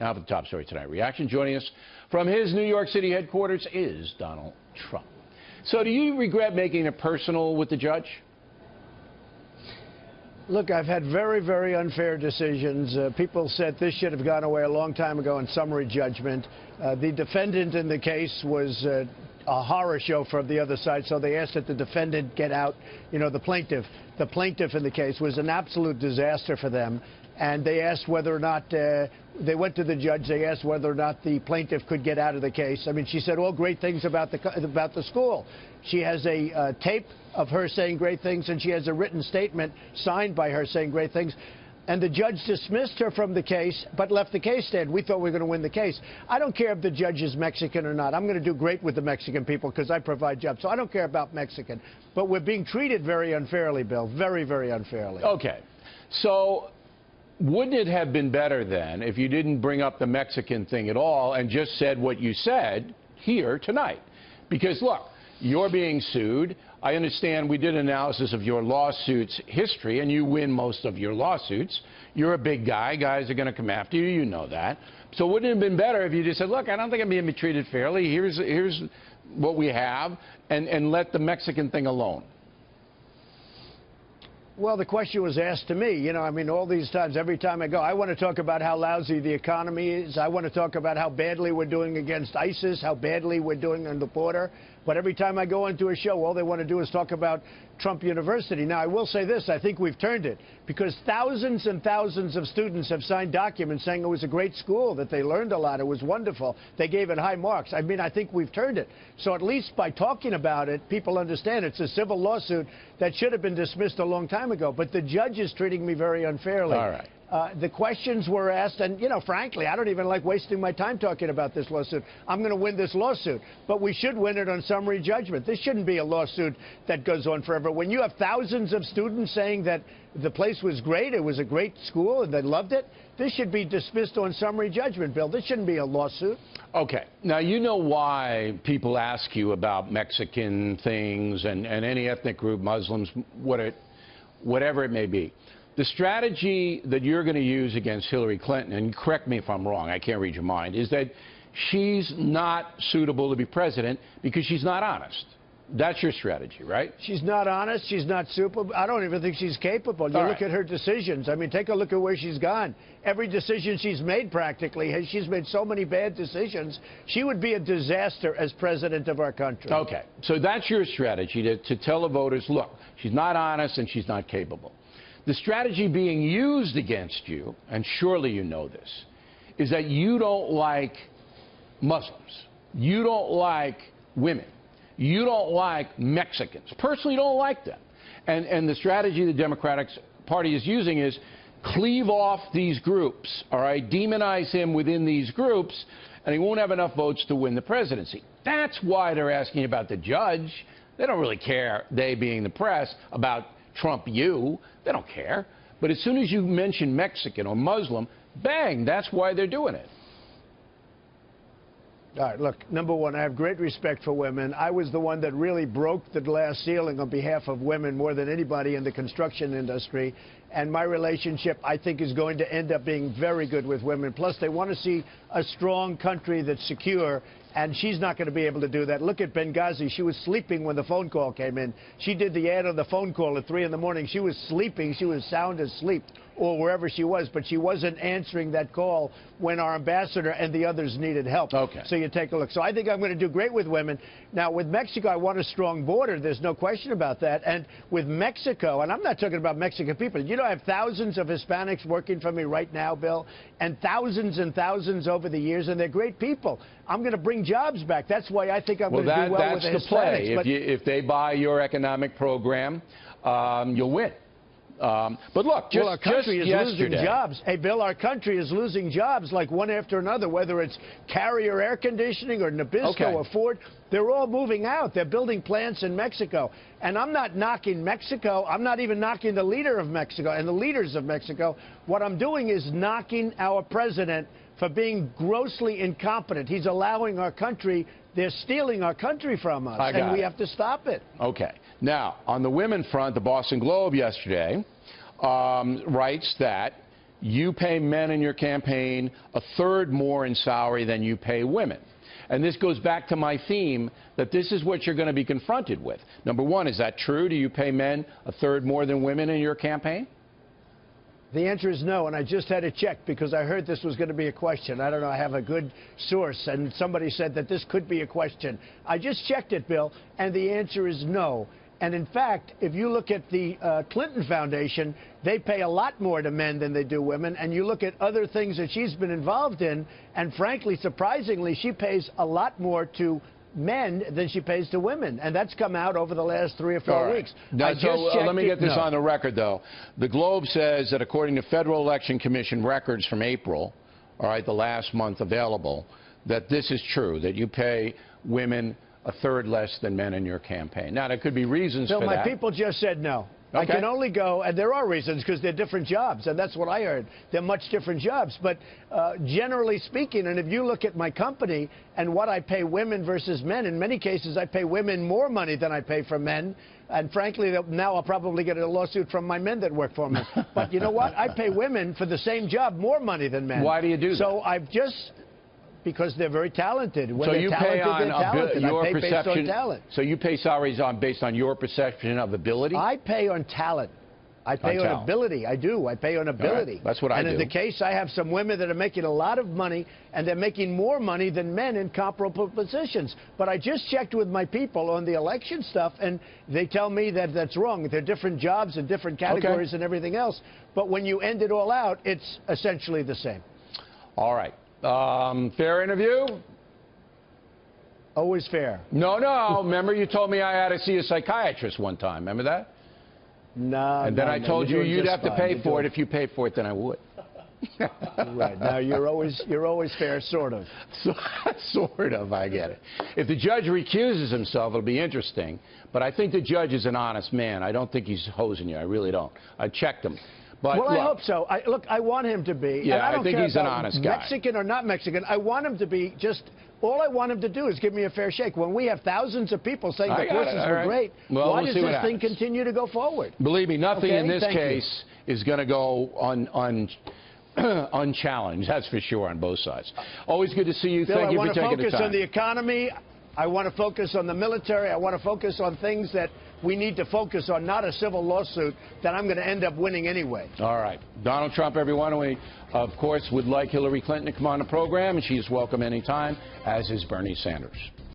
Now for the top story tonight. Reaction joining us from his New York City headquarters is Donald Trump. So do you regret making it personal with the judge? Look, I've had very, very unfair decisions. People said this should have gone away a long time ago in summary judgment. The defendant in the case was a horror show from the other side, so they asked that the defendant get out. You know, the plaintiff in the case was an absolute disaster for them. And they asked whether or not, they went to the judge, they asked whether or not the plaintiff could get out of the case. I mean, she said all great things about the school. She has a tape of her saying great things, and she has a written statement signed by her saying great things. And the judge dismissed her from the case, but left the case stand. We thought we were going to win the case. I don't care if the judge is Mexican or not. I'm going to do great with the Mexican people because I provide jobs. So I don't care about Mexican. But we're being treated very unfairly, Bill. Very, very unfairly. Okay. So wouldn't it have been better then if you didn't bring up the Mexican thing at all and just said what you said here tonight? Because, look, you're being sued. I understand we did an analysis of your lawsuits history, and you win most of your lawsuits. You're a big guy. Guys are going to come after you. You know that. So wouldn't it have been better if you just said, look, I don't think I'm being treated fairly. Here's what we have, and let the Mexican thing alone? Well, the question was asked to me. You know, I mean, all these times, every time I go, I want to talk about how lousy the economy is. I want to talk about how badly we're doing against ISIS, how badly we're doing on the border. But every time I go into a show, all they want to do is talk about Trump University. Now, I will say this. I think we've turned it because thousands and thousands of students have signed documents saying it was a great school, that they learned a lot, it was wonderful. They gave it high marks. I mean, I think we've turned it. So at least by talking about it, people understand it's a civil lawsuit that should have been dismissed a long time ago. But the judge is treating me very unfairly. All right. The questions were asked, and, you know, frankly, I don't even like wasting my time talking about this lawsuit. I'm going to win this lawsuit, but we should win it on summary judgment. This shouldn't be a lawsuit that goes on forever. When you have thousands of students saying that the place was great, it was a great school, and they loved it, this should be dismissed on summary judgment, Bill. This shouldn't be a lawsuit. Okay. Now, you know why people ask you about Mexican things and any ethnic group, Muslims, whatever it may be. The strategy that you're going to use against Hillary Clinton, and correct me if I'm wrong, I can't read your mind, is that she's not suitable to be president because she's not honest. That's your strategy, right? She's not honest. She's not super. I don't even think she's capable. You look at her decisions. I mean, take a look at where she's gone. Every decision she's made practically, she's made so many bad decisions. She would be a disaster as president of our country. Okay. So that's your strategy, to tell the voters, look, she's not honest and she's not capable. The strategy being used against you, and surely you know this, is that you don't like Muslims. You don't like women. You don't like Mexicans. Personally, you don't like them. And the strategy the Democratic Party is using is cleave off these groups, all right, demonize him within these groups, and he won't have enough votes to win the presidency. That's why they're asking about the judge. They don't really care, they being the press, about Trump you. They don't care. But as soon as you mention Mexican or Muslim, bang, that's why they're doing it. All right, look, number one, I have great respect for women. I was the one that really broke the glass ceiling on behalf of women more than anybody in the construction industry. And my relationship, I think, is going to end up being very good with women. Plus, they want to see a strong country that's secure, and she's not going to be able to do that. Look at Benghazi. She was sleeping when the phone call came in. She did the ad on the phone call at 3 in the morning. She was sleeping. She was sound asleep, or wherever she was, but she wasn't answering that call when our ambassador and the others needed help. Okay. So you take a look. So I think I'm going to do great with women. Now, with Mexico, I want a strong border. There's no question about that. And with Mexico, and I'm not talking about Mexican people. You know, I have thousands of Hispanics working for me right now, Bill, and thousands over the years, and they're great people. I'm going to bring jobs back. That's why I think I'm going to do well with the Hispanics. That's the play. If they buy your economic program, you'll win. But look, just, our country is yesterday, losing jobs. Hey, Bill, our country is losing jobs like one after another, whether it's Carrier Air Conditioning or Nabisco or Ford. They're all moving out. They're building plants in Mexico. And I'm not knocking Mexico. I'm not even knocking the leader of Mexico and the leaders of Mexico. What I'm doing is knocking our president for being grossly incompetent. He's allowing our country, they're stealing our country from us, and we have to stop it. Okay. Now, on the women front, the Boston Globe yesterday writes that you pay men in your campaign a third more in salary than you pay women. And this goes back to my theme that this is what you're going to be confronted with. Number one, is that true? Do you pay men a third more than women in your campaign? The answer is no, and I just had to check because I heard this was going to be a question. I don't know, I have a good source, and somebody said that this could be a question. I just checked it, Bill, and the answer is no. And in fact, if you look at the Clinton Foundation, they pay a lot more to men than they do women. And you look at other things that she's been involved in, and frankly, surprisingly, she pays a lot more to men than she pays to women. And that's come out over the last 3 or 4 weeks. Now, let me get this on the record, though. The Globe says that according to Federal Election Commission records from April, all right, the last month available, that this is true, that you pay women a third less than men in your campaign. Now, there could be reasons for that. My people just said no. Okay. I can only go, and there are reasons, because they're different jobs, and that's what I heard. They're much different jobs. But generally speaking, and if you look at my company and what I pay women versus men, in many cases I pay women more money than I pay for men. And frankly, now I'll probably get a lawsuit from my men that work for me. But you know what? I pay women for the same job more money than men. Why do you do that? So I've just... Because they're very talented. When so they're you talented, pay on your I pay perception. based on talent. So you pay salaries based on your perception of ability? I pay on talent. I pay on ability. I do. I pay on ability. Right. That's what I do. And in the case, I have some women that are making a lot of money, and they're making more money than men in comparable positions. But I just checked with my people on the election stuff, and they tell me that that's wrong. They're different jobs and different categories and everything else. But when you end it all out, it's essentially the same. All right. Fair interview? Always fair. No. Remember you told me I had to see a psychiatrist one time. Remember that? No. And then I told you you'd have to pay for it. If you paid for it, then I would. Right. Now, you're always fair, sort of. Sort of, I get it. If the judge recuses himself, it'll be interesting. But I think the judge is an honest man. I don't think he's hosing you. I really don't. I checked him. But well, look, I hope so. Look, I want him to be. Yeah, and I don't think care he's an about honest guy. Mexican or not Mexican. I want him to be just. All I want him to do is give me a fair shake. When we have thousands of people saying the courses were great, why does this thing continue to go forward? Believe me, nothing in this case is going to go unchallenged. That's for sure on both sides. Always good to see you. Bill, Thank you for taking the time. I want to focus on the economy. I want to focus on the military. I want to focus on things that we need to focus on, not a civil lawsuit that I'm going to end up winning anyway. All right. Donald Trump, everyone. We, of course, would like Hillary Clinton to come on the program, and she is welcome anytime, as is Bernie Sanders.